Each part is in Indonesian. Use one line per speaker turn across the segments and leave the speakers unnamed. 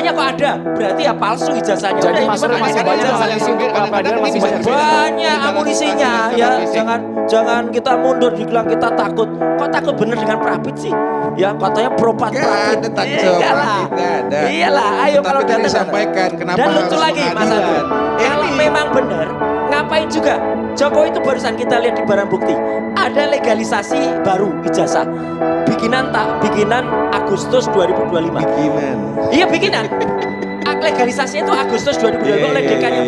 ijazahnya kok ada, berarti ya palsu ijazahnya.
Jadi
Udah,
masih banyak yang singgung pra peradilan masih
banyak amunisinya ya. Jangan kita mundur dibilang kita takut. Kok takut bener dengan Prapit sih? Ya katanya propat Prapit. Iyalah, ayo kalau datang
disampaikan kenapa
dan
harus
lucu lagi Mas Agus. Kalau memang benar, ngapain juga? Jokowi itu barusan kita lihat di barang bukti. Ada legalisasi baru ijazah. Bikinan Agustus 2025. Iya bikinan. Legalisasinya itu Agustus 2025 oleh DKI.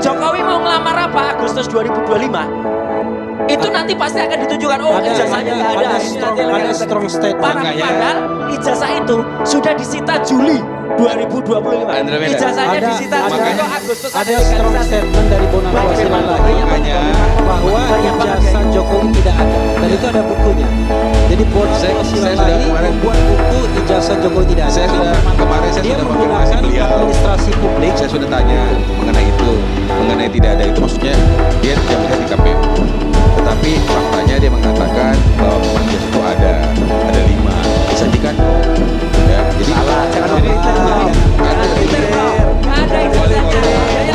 Jokowi mau ngelamar apa Agustus 2025? Itu nanti pasti akan ditunjukkan. Oh ijazahnya nggak ada.
Ada strong statement.
Padahal ijazah itu sudah disita Juli 2025. Ijazahnya disita Juli Agustus.
Ada strong statement dari Bonanwa Silalahi bahwa ijazah Jokowi tidak ada. Dan itu ada bukunya. Jadi Bonanwa Silalahi membuat buku ijazah Jokowi tidak ada. Dia menggunakan administrasi publik.
Saya sudah tanya mengenai itu, mengenai tidak ada itu maksudnya dia tidak melihat di KPU. Tetapi faktanya dia mengatakan bahwa memang ijazah itu ada 5. Disajikan ya. Jadi
Salah, jangan melintir. Ada ijazahnya.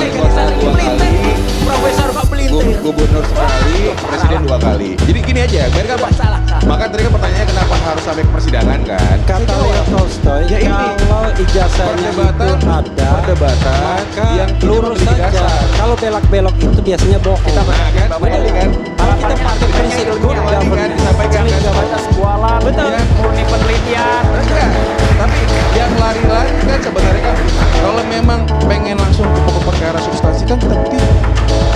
Legalisasi pelintir. Profesor kok pelintir.
Gubernur sekali, presiden 2 kali. Jadi gini aja, mereka apa?
Salah.
Maka tadi kan pertanyaannya kenapa harus sampai ke persidangan kan?
Kata Leo Tolstoy,
Ya ini,
kalau ijazahnya itu ada,
maka
yang
tidak
lurus
memiliki
saja.
dasar.
Kalau belak-belok itu biasanya bohong.
Nah kan, betul kan?
Kalau kita pakai prinsip good
Tadi kan
governance,
disampaikan kan?
batas kualan,
Betul.
murni penelitian.
Enggak, tapi yang lari-lari kan sebenarnya kan kalau memang pengen langsung ke pokok perkara substansi kan kita bukti.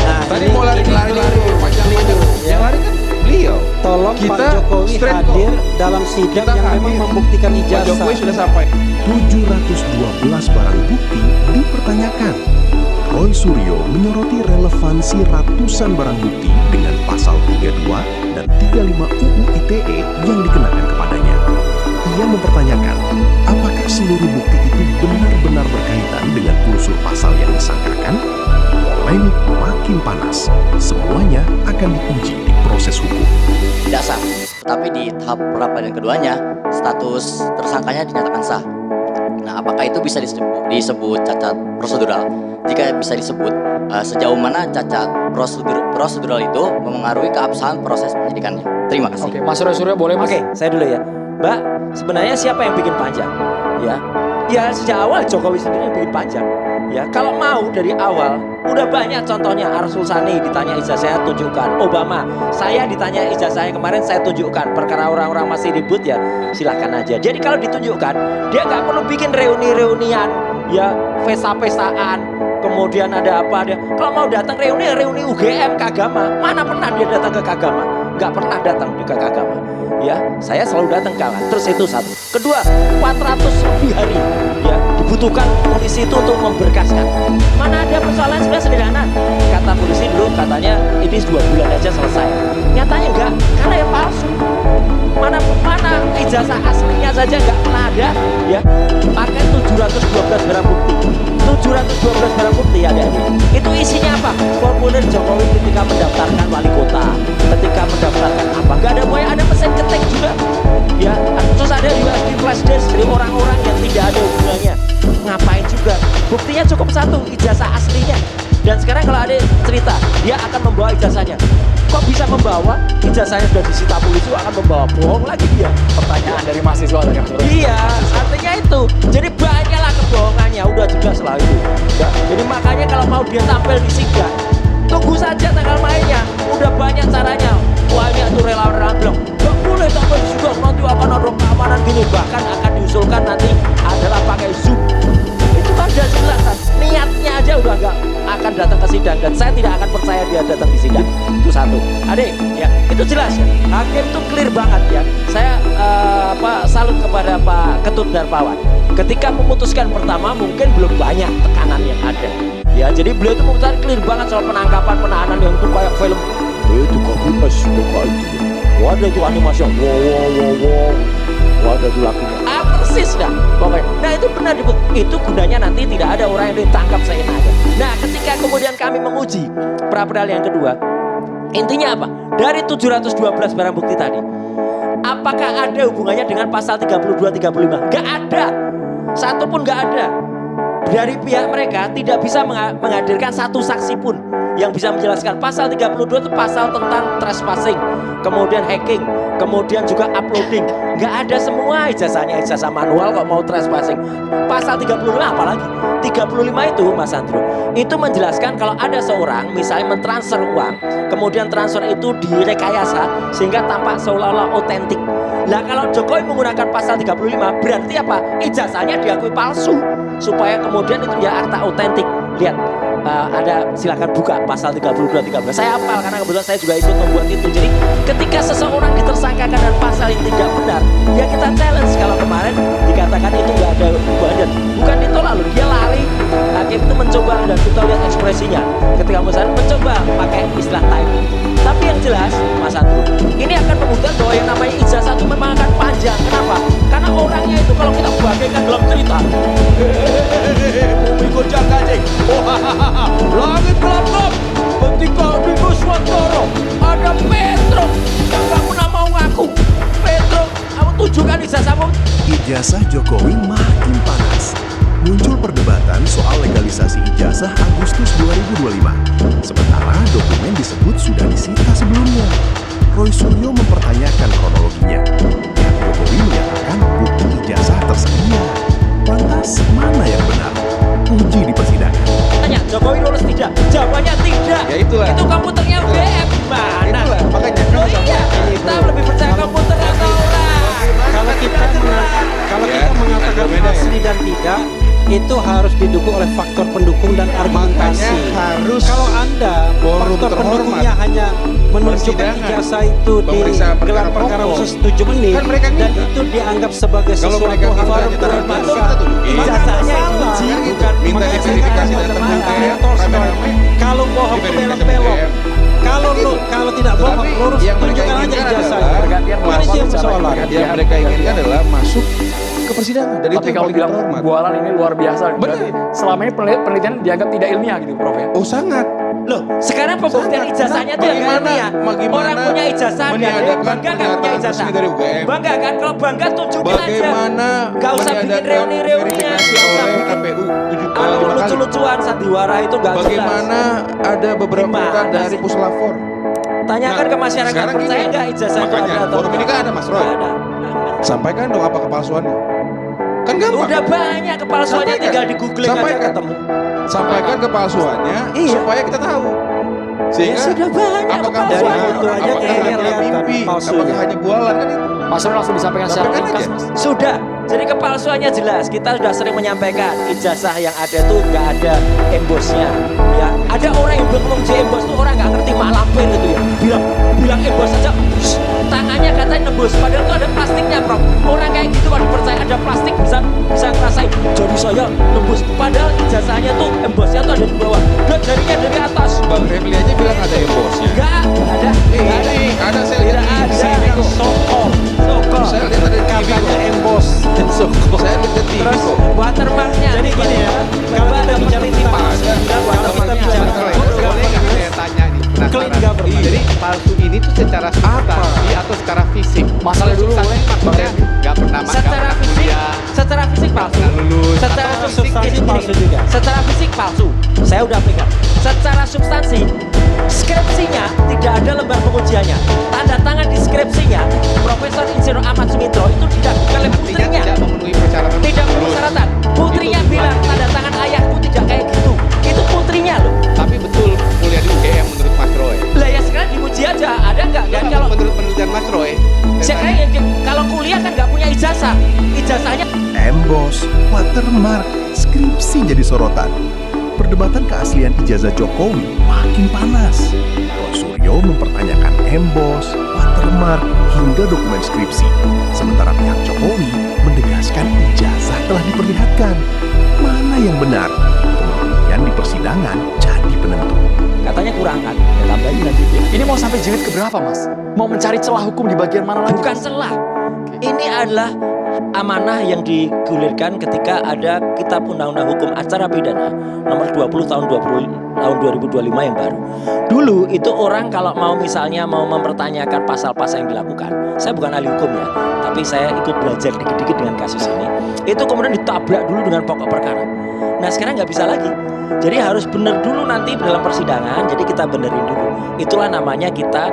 Nah,
Tadi
ini
mau lari-lari panjang-panjang. Yang lari kan beliau.
tolong
Kita
Pak Jokowi
straight
hadir
kok.
dalam sidang
Kita
yang memang
hadir.
membuktikan
Pak
ijazah.
Jokowi sudah sampai.
712 barang bukti dipertanyakan. Roy Suryo menyoroti relevansi ratusan barang bukti dengan pasal 32 dan 35 UU ITE yang dikenakan kepadanya. Ia mempertanyakan, apakah seluruh bukti itu benar-benar berkaitan dengan unsur pasal yang disangkakan? Polemik makin panas. Semuanya akan diuji di proses hukum.
Tidak sah, tapi di tahap pra-peradilan keduanya status tersangkanya dinyatakan sah. Nah, apakah itu bisa disebut cacat prosedural? Jika bisa disebut, sejauh mana cacat prosedural itu memengaruhi keabsahan proses penyidikannya? Terima kasih.
Oke, Mas Suryo boleh Mas?
Oke, saya dulu ya. Mbak, sebenarnya siapa yang bikin panjang? Ya sejak awal Jokowi sendiri yang bikin panjang. Ya, kalau mau dari awal, udah banyak contohnya. Arsul Sani ditanya ijazahnya tunjukkan. Obama, saya ditanya ijazahnya kemarin saya tunjukkan. Perkara orang-orang masih ribut ya, silahkan aja. Jadi kalau ditunjukkan, dia nggak perlu bikin reuni-reunian, ya pesta-pestaan. Kemudian ada apa? Kalau mau datang reuni UGM Kagama, mana pernah dia datang ke Kagama? Nggak pernah datang juga ke Kagama. Ya, saya selalu datang kawan. Terus itu satu. Kedua, 400 lebih hari ya dibutuhkan polisi itu untuk memberkaskan. Mana ada persoalan sebenarnya sederhana. Kata polisi dulu katanya ini 2 bulan aja selesai. Nyatanya enggak, karena yang palsu. Mana ijazah aslinya saja nggak pernah ada ya. Pakai 712 barang bukti. 712 barang bukti ada ini. Itu isinya apa? Formulir Jokowi ketika mendaftarkan wali kota, ketika mendaftarkan apa? Nggak ada boya, ada mesin ketik juga. Ya, terus ada USB flash disk dari orang-orang yang tidak ada hubungannya. Ngapain juga? Buktinya cukup satu, ijazah aslinya. Dan sekarang kalau ada cerita, dia akan membawa ijazahnya. Kok bisa membawa? Ijazahnya sudah disita polisi, akan membawa bohong lagi dia.
Pertanyaan dari mahasiswa dari Mas Suryo.
Iya, artinya itu. Jadi banyaklah kebohongannya, udah jelas lah itu. Ya, jadi makanya kalau mau dia tampil di sidang, tunggu saja tanggal mainnya. Udah banyak caranya. Banyak tuh relawan-relawan bilang, gak boleh tampil di sidang, nanti akan ada keamanan gini. Bahkan akan diusulkan nanti adalah pakai Zoom. Itu kan udah jelas kan. Niatnya aja udah gak akan datang ke sidang. Dan saya tidak akan percaya dia datang di sidang. Itu satu. Adik, ya itu jelas ya. Hakim tuh clear banget ya. Saya salut kepada Pak Ketut Darmawan. Ketika memutuskan pertama mungkin belum banyak tekanan yang ada. Ya, jadi beliau itu memutuskan clear banget soal penangkapan penahanan yang itu kayak film. Itu kabus PKI itu. Waduh itu animasi yang wow. Waduh itu lakunya. Persis dah pokoknya. Nah itu benar itu gunanya nanti tidak ada orang yang ditangkap seenaknya. Nah ketika kemudian kami menguji pra-peradilan yang kedua, intinya apa? Dari 712 barang bukti tadi, apakah ada hubungannya dengan pasal 32-35? Gak ada, satu pun gak ada. dari pihak mereka tidak bisa menghadirkan satu saksi pun yang bisa menjelaskan. Pasal 32 itu pasal tentang trespassing, kemudian hacking, kemudian juga uploading. Nggak ada semua ijazahnya, ijazah manual kok mau trespassing. Pasal 35 apalagi? 35 itu Mas Andro, itu menjelaskan kalau ada seorang misalnya mentransfer uang, kemudian transfer itu direkayasa sehingga tampak seolah-olah otentik. Nah kalau Jokowi menggunakan pasal 35 berarti apa? Ijazahnya diakui palsu supaya kemudian itu dia akta otentik. Lihat, ada, silakan buka pasal 32-13. Saya hafal karena kebetulan saya juga ikut membuat itu. Jadi ketika seseorang ditersangkakan dengan pasal yang tidak benar, ya kita challenge. Kalau kemarin dikatakan itu nggak ada hubungan, bukan ditolak loh, dia lari. Hakim itu mencoba dan kita lihat ekspresinya ketika misalnya mencoba pakai istilah timing. Tapi yang jelas Mas Andrew, ini akan membuktikan bahwa yang namanya ijazah itu memang akan panjang. Kenapa? Karena orangnya itu kalau kita bagaikan dalam cerita, bumi goncang ganjing, langit gelap-gelap, ketika di Nuswantara ada Petro yang gak pernah mau ngaku. Petro, kamu tunjukkan ijazahmu.
Ijazah Jokowi makin panas. Muncul perdebatan soal legalisasi ijazah Agustus 2025. Sementara dokumen disebut sudah disita sebelumnya. Roy Suryo mempertanyakan kronologinya. Pihak Jokowi menyatakan bukti ijazah tersedia. Lantas mana yang benar? Uji di persidangan.
Tanya, Jokowi lulus tidak? Jawabannya tidak.
Ya itulah.
Itu komputernya BM. Mana?
Itulah, makanya.
Oh iya, kita lebih percaya komputer atau orang?
Kalau kita mengatakan asli dan tidak, itu harus didukung oleh faktor pendukung dan argumentasi.
Makanya harus
Kalau Anda
forum
faktor
terhormat,
pendukungnya hanya menunjukkan
persidangan,
ijazah itu di
pemeriksaan
gelar perkara
pokok.
khusus 7 menit
Kan mereka
dan
minta.
itu dianggap sebagai
Kalau
sesuatu
mereka minta
hal
kita
yang
minta,
bermasalah.
kita tunjukin.
Ijazahnya
Masalah.
diuji,
Kan gitu.
bukan
Minta
Makanya
diverifikasi
saya
data
katakan
UGM,
Tolstoy,
rame-rame.
kalau bohong
Diverifikasi
belok-belok,
UGM.
kalau tidak bohong
Tapi
lurus
yang mereka
tunjukkan aja
inginkan
ijazahnya.
adalah
Kan itu yang persoalan.
yang mereka inginkan adalah masuk ke persidangan. Dan
Tapi
itu yang
kalau
paling
bilang
terhormat.
bualan ini luar biasa.
Benar.
Berarti selama ini penelitian dianggap tidak ilmiah gitu, Prof ya?
Oh sangat.
Loh, sekarang pembuktian ijazahnya itu yang
Bagaimana-
ilmiah.
bagaimana
Orang punya ijazah, dan
meniadakan
bangga kan punya
pernyataan
ijazah.
resmi dari UGM?
Bangga kan? Kalau bangga tunjukin aja.
Bagaimana
Gak usah bikin
meniadakan
reuni-reunian,
verifikasi
gak usah
oleh
bikin
KPU 7
anu
kali.
lucu-lucuan sandiwara itu gak jelas.
Bagaimana ada beberapa
Gimana
peraturan dari
sih?
Puslapor?
Tanyakan ke masyarakat,
sekarang
percaya
gini,
nggak ijazah itu
makanya,
ada atau
forum ini kan ada, Mas Roy.
Nggak ada.
Sampaikan dong apa kepalsuannya. Kan gampang.
Udah banyak kepalsuannya,
Sampaikan.
tinggal di googling aja
Sampaikan.
ketemu.
Sampaikan kepalsuannya
Iya.
supaya kita tahu.
Ya
Sehingga
sudah banyak
apakah
kepalsuan
bohong,
itu aja
apakah
kayaknya
hanya
kelihatan
mimpi,
palsunya.
apakah hanya bualan kan itu.
Mas Roy langsung disampaikan secara
Sampaikan
ringkas,
aja.
Mas.
Sudah, jadi kepalsuannya jelas. Kita sudah sering menyampaikan ijazah yang ada tuh nggak ada embosnya. Ya, ada orang yang belum di embos tuh orang nggak ngerti mak lampir itu ya. Bilang embos aja, shh, tangannya katanya nembus. Padahal tuh ada plastiknya, Prof. Orang kayak gitu kalau dipercaya ada plastik bisa ngerasain. Jadi saya nembus. Padahal ijazahnya tuh embosnya tuh ada di bawah. Dan jarinya dari atas.
Bang Refli aja bilang ada embosnya.
Nggak ada. Nggak ada.
Ini ada saya lihat
Tidak
di
ada.
sini kok.
Sokol.
Saya lihat ada di TV
Katanya
kok.
embos dan soko.
Saya lihat di TV
Terus
kok.
watermarknya.
Jadi gini ya, kalau kita bicara tentang
Boleh nggak saya tanya nih
clean
penasaran?
government.
Jadi palsu ini tuh secara substansi atau secara fisik?
Masalah dulu
Substansi
boleh,
maksudnya nggak pernah
secara fisik,
kuliah,
secara fisik palsu.
nggak lulus.
Secara
Atau
fisik
substansi
gini,
palsu
gini.
juga?
Secara fisik palsu. Saya udah pegang. Secara substansi, skripsinya tidak ada lembar pengujiannya. Tanda tangan di skripsinya Profesor Insinyur Ahmad Sumitro itu dilakukan oleh
Artinya
putrinya.
tidak memenuhi persyaratan.
Tidak memenuhi
lulus.
persyaratan. Putrinya
Itu
bilang
bukan.
tanda tangan ayahku tidak kayak gitu. Itu putrinya loh.
Tapi betul kuliah di UGM menurut Mas Roy.
Lah ya sekarang diuji aja. Ada nggak? Dan kalau
Menurut penelitian Mas Roy,
sekarang kalau kuliah kan nggak punya ijazah. Ijazahnya
Embos, watermark, skripsi jadi sorotan. Perdebatan keaslian ijazah Jokowi makin panas. Roy Suryo mempertanyakan embos, watermark, hingga dokumen skripsi. Sementara pihak Jokowi menegaskan ijazah telah diperlihatkan. Mana yang benar? Kemudian di persidangan jadi penentu.
katanya kurang kan? Ya tambahin nanti dia.
Ini mau sampai jilid keberapa, Mas? Mau mencari celah hukum di bagian mana lagi?
Bukan celah. Ini adalah amanah yang digulirkan ketika ada Kitab Undang-Undang Hukum Acara Pidana nomor 20 tahun 2025 yang baru. Dulu itu orang kalau mau misalnya mau mempertanyakan pasal-pasal yang dilakukan. Saya bukan ahli hukum ya, tapi saya ikut belajar dikit-dikit dengan kasus ini. Itu kemudian ditabrak dulu dengan pokok perkara. Nah sekarang nggak bisa lagi. Jadi harus benar dulu nanti dalam persidangan. Jadi kita benerin dulu. Itulah namanya kita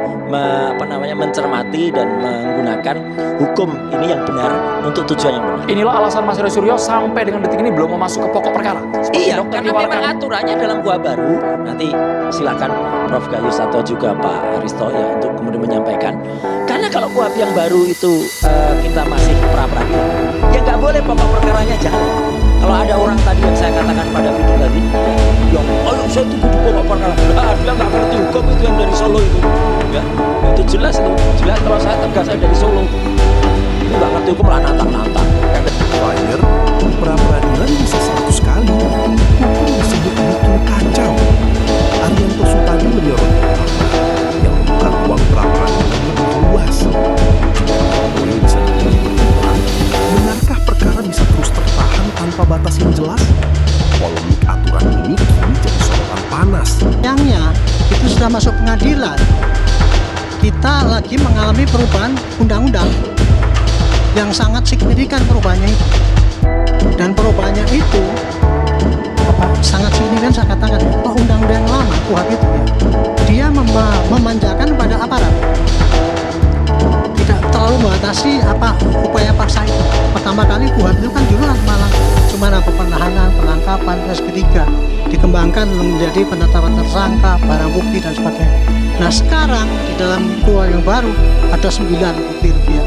mencermati dan menggunakan hukum ini yang benar untuk tujuan yang benar.
Inilah alasan Mas Roy Suryo sampai dengan detik ini belum mau masuk ke pokok perkara. Seperti
Iya,
dokter
karena memang aturannya dalam KUHP baru. Nanti silakan Prof Gayus atau juga Pak Aristo ya untuk kemudian menyampaikan. Karena kalau KUHP yang baru itu kita masih pra-peradilan, ya nggak boleh pokok perkaranya jalan. Kalau ada orang tadi yang saya katakan pada video tadi, yang ayo saya tunggu di pokok perkara, dia nggak ngerti hukum itu yang dari Solo itu, ya itu jelas kalau saya tegas saya dari Solo, ini nggak ngerti hukum malah nantang-nantang.
Lawyer, pra-peradilan bisa 100 kali. Hukum disebut bikin kacau. Arianto Sutadi menyoroti yang bukan uang pra-peradilan lebih luas. Poin bisa terjadi berulang. Benarkah perkara bisa terus tertahan tanpa batas yang jelas? Polemik aturan ini kini jadi sorotan panas.
Sayangnya itu sudah masuk pengadilan. Kita lagi mengalami perubahan undang-undang yang sangat signifikan perubahannya itu. Dan perubahannya itu sangat signifikan saya katakan ya. Undang-undang yang lama KUHP itu ya, dia memanjakan pada aparat. Tidak terlalu membatasi upaya paksa itu. Pertama kali KUHP itu kan dulu malah cuma penahanan, penangkapan, terus ketiga dikembangkan menjadi penetapan tersangka, barang bukti dan sebagainya. Nah sekarang di dalam KUHP yang baru ada 9 bukti rupiah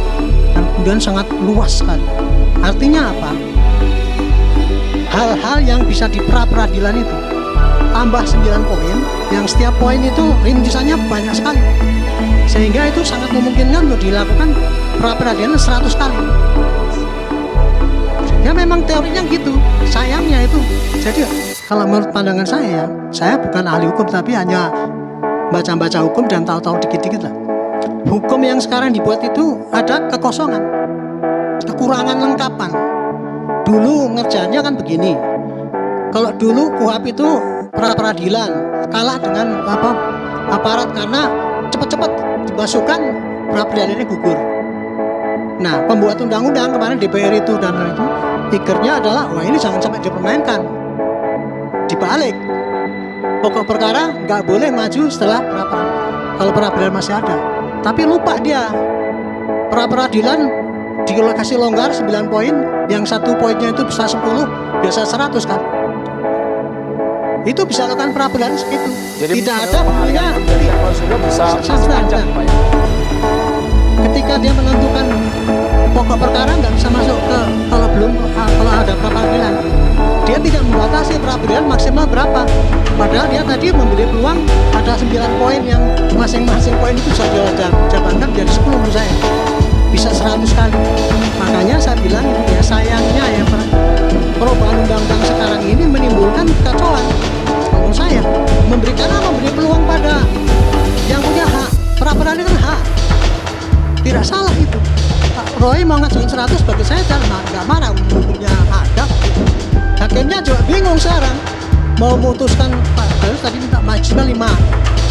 dan kemudian sangat luas sekali. Artinya apa? Hal-hal yang bisa di pra-peradilan itu tambah 9 poin yang setiap poin itu rincisannya banyak sekali, sehingga itu sangat memungkinkan untuk dilakukan pra-peradilan 100 kali. Ya memang teorinya gitu, sayangnya itu. Jadi kalau menurut pandangan saya bukan ahli hukum tapi hanya baca-baca hukum dan tahu-tahu dikit-dikit lah. Hukum yang sekarang dibuat itu ada kekosongan, kekurangan lengkapan. Dulu ngerjaannya kan begini. Kalau dulu KUHP itu pra-peradilan kalah dengan aparat karena cepat-cepat dimasukkan pra-peradilannya gugur. Nah, pembuat undang-undang kemarin DPR itu dan itu pikirnya adalah wah ini jangan sampai dipermainkan. Dibalik, pokok perkara nggak boleh maju setelah pra-peradilan. Kalau pra-peradilan masih ada, tapi lupa dia pra-peradilan dikasih longgar 9 poin, yang 1 poinnya itu bisa 10, biasa 100 kan. Itu bisa lakukan pra-peradilan segitu.
Jadi
tidak ada buktinya.
bisa panjang, Pak ya.
Ketika dia menentukan pokok perkara nggak bisa masuk ke kalau ada pra-peradilan, dia tidak membatasi pra-peradilan maksimal berapa. Padahal dia tadi memberi peluang ada 9 poin yang masing-masing poin itu bisa jabarkan jadi 10 menurut saya. Bisa 100 kali. Makanya saya bilang ya sayangnya ya perubahan undang-undang sekarang ini menimbulkan kekacauan. Menurut saya memberi peluang pada yang punya hak. Pra-peradilan kan hak. Tidak salah itu. Pak Roy mau ngajuin 100 bagi saya nggak marah, hukumnya ada. Hakimnya juga bingung sekarang mau memutuskan Pak Gayus tadi minta maksimal 5.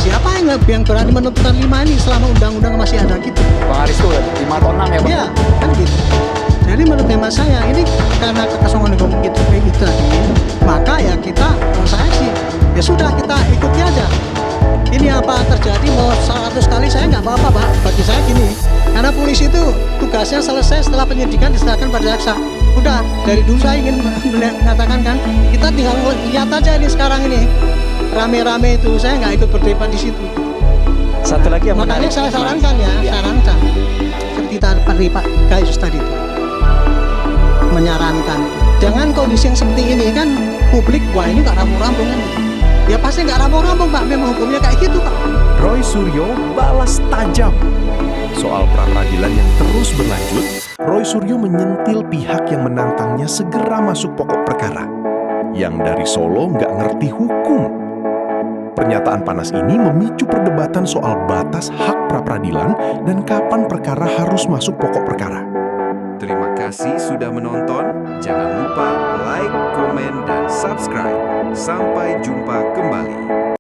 Siapa yang berani menentukan 5 ini selama undang-undang masih ada gitu?
Bang Aristo 5 atau 6 ya Bang?
Iya, kan gitu. Jadi menurut hemat saya ini karena kekosongan hukum gitu tadi, maka ya kita, kalau saya sih ya sudah kita ikuti aja. Ini apa terjadi mau 100 kali saya nggak apa-apa Pak. Bagi saya gini, karena polisi itu tugasnya selesai setelah penyidikan diserahkan pada jaksa. Udah dari dulu saya ingin mengatakan kan, kita tinggal lihat aja ini sekarang ini rame-rame itu, saya nggak ikut berdebat di situ.
Satu lagi yang
makanya
menarik,
saya sarankan sarankan seperti Pak Gayus tadi itu menyarankan dengan kondisi yang seperti ini kan publik wah ini nggak rampung-rampung kan. Ya pasti nggak rampung-rampung Pak, memang hukumnya kayak gitu Pak.
Roy Suryo balas tajam. Soal pra-peradilan yang terus berlanjut, Roy Suryo menyentil pihak yang menantangnya segera masuk pokok perkara. Yang dari Solo nggak ngerti hukum. Pernyataan panas ini memicu perdebatan soal batas hak pra-peradilan dan kapan perkara harus masuk pokok perkara.
Terima kasih sudah menonton. Jangan lupa like, komen, dan subscribe. Sampai jumpa kembali.